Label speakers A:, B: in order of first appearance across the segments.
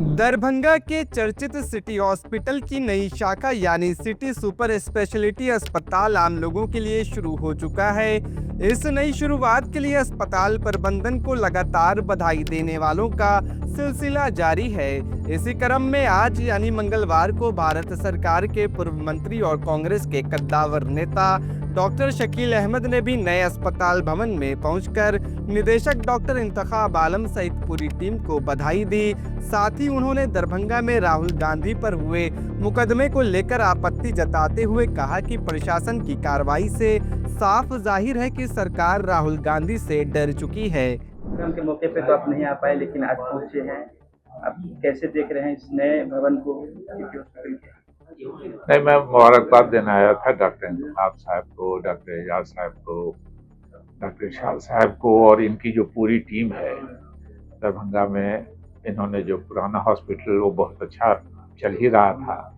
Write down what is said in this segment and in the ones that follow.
A: दरभंगा के चर्चित city hospital की नई शाखा यानी सिटी सुपर स्पेशलिटी अस्पताल आम लोगों के लिए शुरू हो चुका है। इस नई शुरुआत के लिए अस्पताल प्रबंधन को लगातार बधाई देने वालों का सिलसिला जारी है। इसी क्रम में आज यानी मंगलवार को भारत सरकार के पूर्व मंत्री और कांग्रेस के कद्दावर नेता डॉक्टर शकील अहमद ने भी नए अस्पताल भवन में पहुंचकर निदेशक डॉक्टर इंतखाब आलम सहित पूरी टीम को बधाई दी। साथ ही उन्होंने दरभंगा में राहुल गांधी पर हुए मुकदमे को लेकर आपत्ति जताते हुए कहा कि प्रशासन की कार्रवाई से साफ जाहिर है कि सरकार राहुल गांधी से डर चुकी है।
B: के मौके पे तो आप नहीं आ पाए, लेकिन आज पहुंचे हैं। आप कैसे देख रहे हैं इस नए भवन को?
C: नहीं, मैं मुबारकबाद देना आया था डॉक्टर इंतखाब साहब को, डॉक्टर एजाज साहब को, डॉक्टर इशाल साहब को और इनकी जो पूरी टीम है दरभंगा में। इन्होंने जो पुराना हॉस्पिटल वो बहुत अच्छा चल ही रहा था,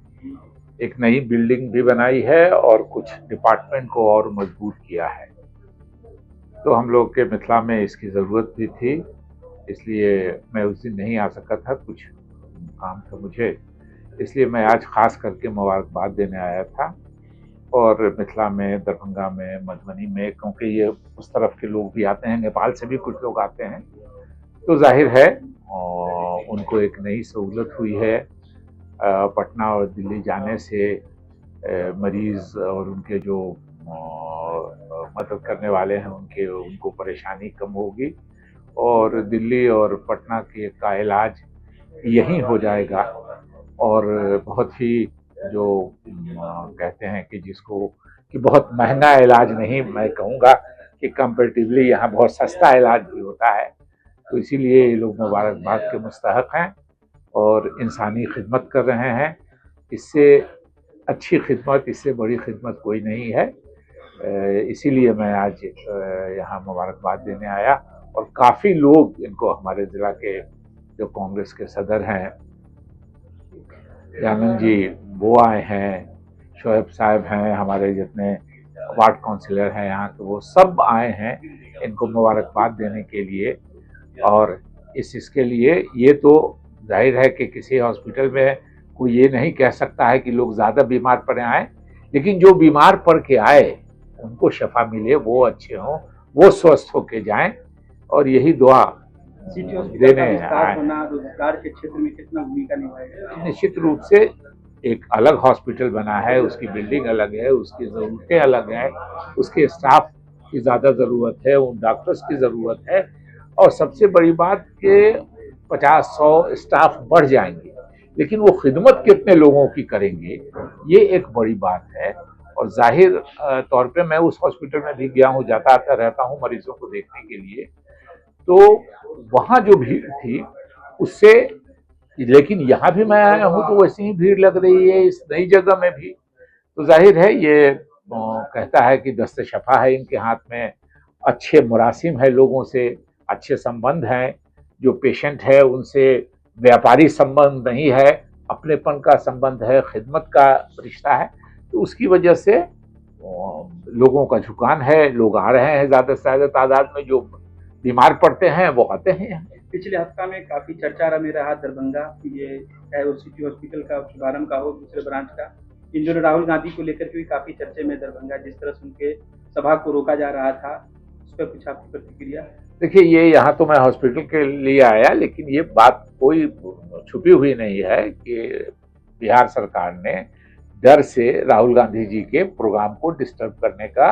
C: एक नई बिल्डिंग भी बनाई है और कुछ डिपार्टमेंट को और मजबूत किया है। तो हम लोग के मिथिला में इसकी ज़रूरत भी थी, इसलिए मैं उस दिन नहीं आ सका था, कुछ काम था मुझे, इसलिए मैं आज ख़ास करके मुबारकबाद देने आया था। और मिथिला में, दरभंगा में, मधुबनी में, क्योंकि ये उस तरफ के लोग भी आते हैं, नेपाल से भी कुछ लोग आते हैं, तो जाहिर है उनको एक नई सहूलत हुई है। पटना और दिल्ली जाने से मरीज़ और उनके जो मदद करने वाले हैं उनको परेशानी कम होगी और दिल्ली और पटना का इलाज यहीं हो जाएगा। और बहुत ही जो कहते हैं कि जिसको कि बहुत महंगा इलाज नहीं, मैं कहूँगा कि कंपैरेटिवली यहाँ बहुत सस्ता इलाज भी होता है। तो इसीलिए ये लोग मुबारकबाद के मुस्तहक हैं और इंसानी खिदमत कर रहे हैं। इससे अच्छी खिदमत, इससे बड़ी खिदमत कोई नहीं है। इसीलिए मैं आज यहाँ मुबारकबाद देने आया और काफ़ी लोग इनको, हमारे ज़िला के जो कांग्रेस के सदर हैं आनंद जी वो आए हैं, शोएब साहब हैं, हमारे जितने वार्ड काउंसिलर हैं यहाँ के वो सब आए हैं इनको मुबारकबाद देने के लिए। और इसके लिए ये तो जाहिर है कि किसी हॉस्पिटल में कोई ये नहीं कह सकता है कि लोग ज़्यादा बीमार पड़े आए, लेकिन जो बीमार पड़ के आए उनको शफा मिले, वो अच्छे हों, वो स्वस्थ होके जाएं और यही दुआ देने आए।
B: रोजगार के क्षेत्र में कितना भूमिका निभाएगा?
C: निश्चित रूप से एक अलग हॉस्पिटल बना है, उसकी बिल्डिंग अलग है, उसकी ज़रूरतें अलग हैं, उसके स्टाफ की ज़्यादा ज़रूरत है, उन डॉक्टर्स की ज़रूरत है और सबसे बड़ी बात कि 50-100 स्टाफ बढ़ जाएंगे, लेकिन वो खिदमत कितने लोगों की करेंगे ये एक बड़ी बात है। और जाहिर तौर पे मैं उस हॉस्पिटल में भी गया हूँ, जाता आता रहता हूँ मरीजों को देखने के लिए, तो वहाँ जो भीड़ थी उससे, लेकिन यहाँ भी मैं आया हूँ तो वैसे ही भीड़ लग रही है इस नई जगह में भी। तो जाहिर है ये कहता है कि दस्ते शफा है इनके हाथ में, अच्छे मुरासिम है, लोगों से अच्छे संबंध हैं, जो पेशेंट है उनसे व्यापारी संबंध नहीं है, अपनेपन का संबंध है, खिदमत का रिश्ता है। तो उसकी वजह से लोगों का झुकान है, लोग आ रहे हैं ज़्यादा से ज़्यादा तादाद में, जो बीमार पड़ते हैं वो आते हैं।
B: पिछले हफ्ता में काफी चर्चा में रहा दरभंगा, ये चाहे वो सिटी हॉस्पिटल का शुभारंभ का हो, दूसरे ब्रांच का, इन जो राहुल गांधी को लेकर के भी काफी चर्चे में दरभंगा, जिस तरह से उनके सभा को रोका जा रहा था, उस पर कुछ आपकी प्रतिक्रिया?
C: देखिए, ये यहाँ तो मैं हॉस्पिटल के लिए आया, लेकिन ये बात कोई छुपी हुई नहीं है कि बिहार सरकार ने डर से राहुल गांधी जी के प्रोग्राम को डिस्टर्ब करने का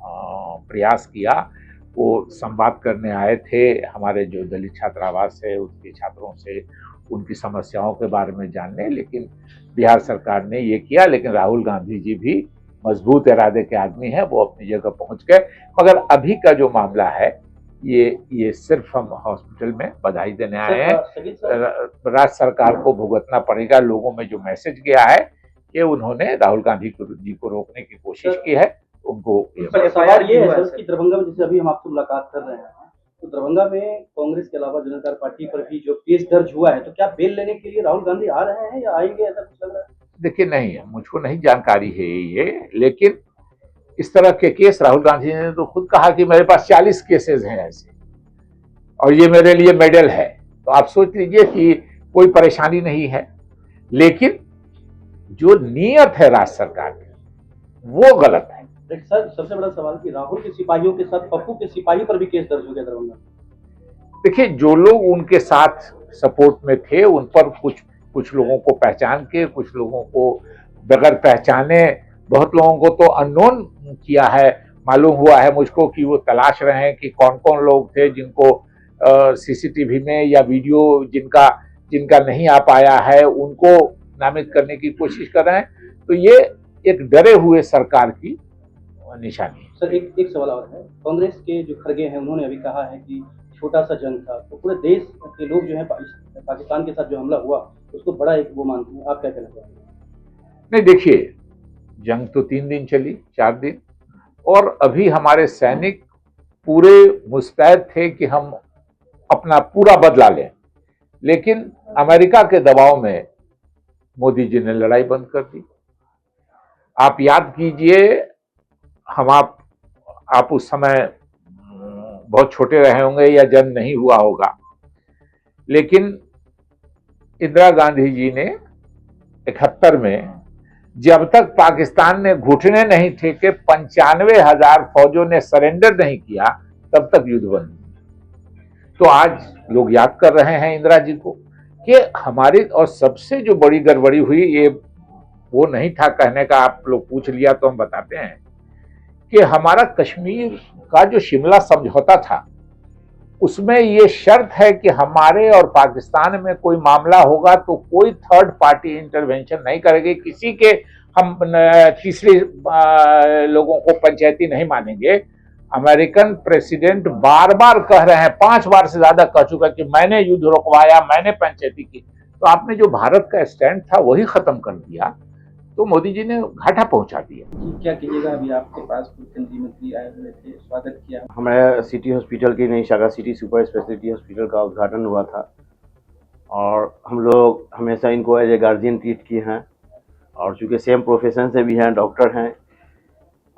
C: प्रयास किया। वो संवाद करने आए थे हमारे जो दलित छात्रावास है उसके छात्रों से, उनकी समस्याओं के बारे में जानने, लेकिन बिहार सरकार ने ये किया। लेकिन राहुल गांधी जी भी मजबूत इरादे के आदमी हैं, वो अपनी जगह पहुंच गए। मगर अभी का जो मामला है ये सिर्फ हम हॉस्पिटल में बधाई देने आए हैं। राज्य सरकार को भुगतना पड़ेगा। लोगों में जो मैसेज गया है कि उन्होंने राहुल गांधी जी को रोकने की कोशिश की है, उनको
D: सवाल ये है सर कि दरभंगा में, जैसे अभी हम आपसे मुलाकात कर रहे हैं, तो दरभंगा में कांग्रेस के अलावा जनता पार्टी पर भी जो केस दर्ज हुआ है, तो क्या बेल लेने के लिए राहुल गांधी आ रहे हैं या आएंगे, ऐसा कुछ लग रहा है?
C: देखिए, नहीं, मुझको नहीं जानकारी है ये, लेकिन इस तरह के केस राहुल गांधी ने तो खुद कहा कि मेरे पास 40 केसेस हैं ऐसे और ये मेरे लिए मेडल है। तो आप सोच लीजिए कि कोई परेशानी नहीं है, लेकिन जो नीयत है राज्य सरकार की वो गलत है।
D: लेकिन सर सबसे बड़ा सवाल कि राहुल के सिपाहियों के साथ पप्पू के सिपाही पर भी केस दर्ज हो गया दरभंगा।
C: देखिए, जो लोग उनके साथ सपोर्ट में थे उन पर कुछ लोगों को पहचान के, कुछ लोगों को बगैर पहचाने, बहुत लोगों को तो अननोन किया है। मालूम हुआ है मुझको कि वो तलाश रहे हैं कि कौन कौन लोग थे जिनको सीसीटीवी में या वीडियो जिनका नहीं आ पाया है उनको नामित करने की कोशिश कर रहे हैं। तो ये एक डरे हुए सरकार की निशानी है।
D: सर एक सवाल और है, कांग्रेस के जो खड़गे हैं उन्होंने अभी कहा है कि छोटा सा जंग था, तो पूरे देश के लोग जो है पाकिस्तान के साथ जो हमला हुआ उसको बड़ा एक वो मानते हैं, आप क्या कहना चाहते हैं?
C: नहीं, देखिए, जंग तो 3 दिन चली, 4 दिन, और अभी हमारे सैनिक पूरे मुस्तैद थे कि हम अपना पूरा बदला लें, लेकिन अमेरिका के दबाव में मोदी जी ने लड़ाई बंद कर दी। आप याद कीजिए, आप उस समय बहुत छोटे रहे होंगे या जन्म नहीं हुआ होगा, लेकिन इंदिरा गांधी जी ने 71 में जब तक पाकिस्तान ने घुटने नहीं टेके 95,000 फौजों ने सरेंडर नहीं किया तब तक युद्ध बंद नहीं। तो आज लोग याद कर रहे हैं इंदिरा जी को कि हमारी, और सबसे जो बड़ी गड़बड़ी हुई, ये वो नहीं था कहने का, आप लोग पूछ लिया तो हम बताते हैं कि हमारा कश्मीर का जो शिमला समझौता था उसमें ये शर्त है कि हमारे और पाकिस्तान में कोई मामला होगा तो कोई थर्ड पार्टी इंटरवेंशन नहीं करेगी, किसी के हम तीसरे लोगों को पंचायती नहीं मानेंगे। अमेरिकन प्रेसिडेंट बार बार कह रहे हैं, 5 बार से ज्यादा कह चुका कि मैंने युद्ध रुकवाया, मैंने पंचायती की। तो आपने जो भारत का स्टैंड था वही खत्म कर दिया, तो मोदी जी ने घाटा पहुंचा दिया।
B: क्या कीजिएगा, अभी आपके पास कुछ केंद्रीय मंत्री आए हुए थे, स्वागत किया।
E: हमारे सिटी हॉस्पिटल की नई शाखा सिटी सुपर स्पेशलिटी हॉस्पिटल का उद्घाटन हुआ था, और हम लोग हमेशा इनको एज ए गार्जियन ट्रीट किए हैं, और चूँकि सेम प्रोफेशन से भी हैं, डॉक्टर हैं,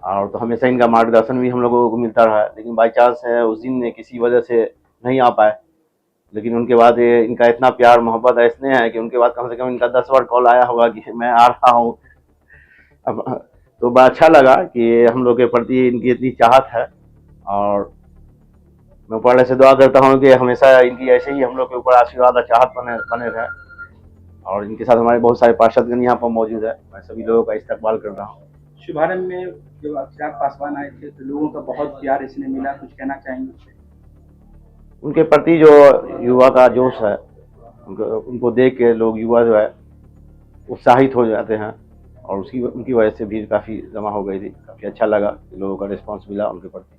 E: और तो हमेशा इनका मार्गदर्शन भी हम लोगों को मिलता रहा। लेकिन बाई चांस है उस दिन किसी वजह से नहीं आ पाए, लेकिन उनके बाद इनका इतना प्यार मोहब्बत ऐसने है कि उनके बाद कम से कम इनका 10 बार कॉल आया होगा कि मैं आ रहा हूँ। अब तो बड़ा अच्छा लगा कि हम लोग के प्रति इनकी इतनी चाहत है, और मैं ऊपर से दुआ करता हूँ कि हमेशा इनकी ऐसे ही हम लोग के ऊपर आशीर्वाद और चाहत बने रहे। और इनके साथ हमारे बहुत सारे पार्षदगण यहाँ पर मौजूद है, मैं सभी लोगों का इस्तकबाल कर रहा हूँ।
B: शुभारंभ में जब चिराग पासवान आए थे तो लोगों का बहुत प्यार इसने मिला, कुछ कहना चाहेंगे?
E: उनके प्रति जो युवा का जोश है, उनको देख के लोग युवा जो है उत्साहित हो जाते हैं, और उनकी वजह से भीड़ काफ़ी जमा हो गई थी। काफ़ी अच्छा लगा, लोगों का रिस्पांस मिला उनके प्रति।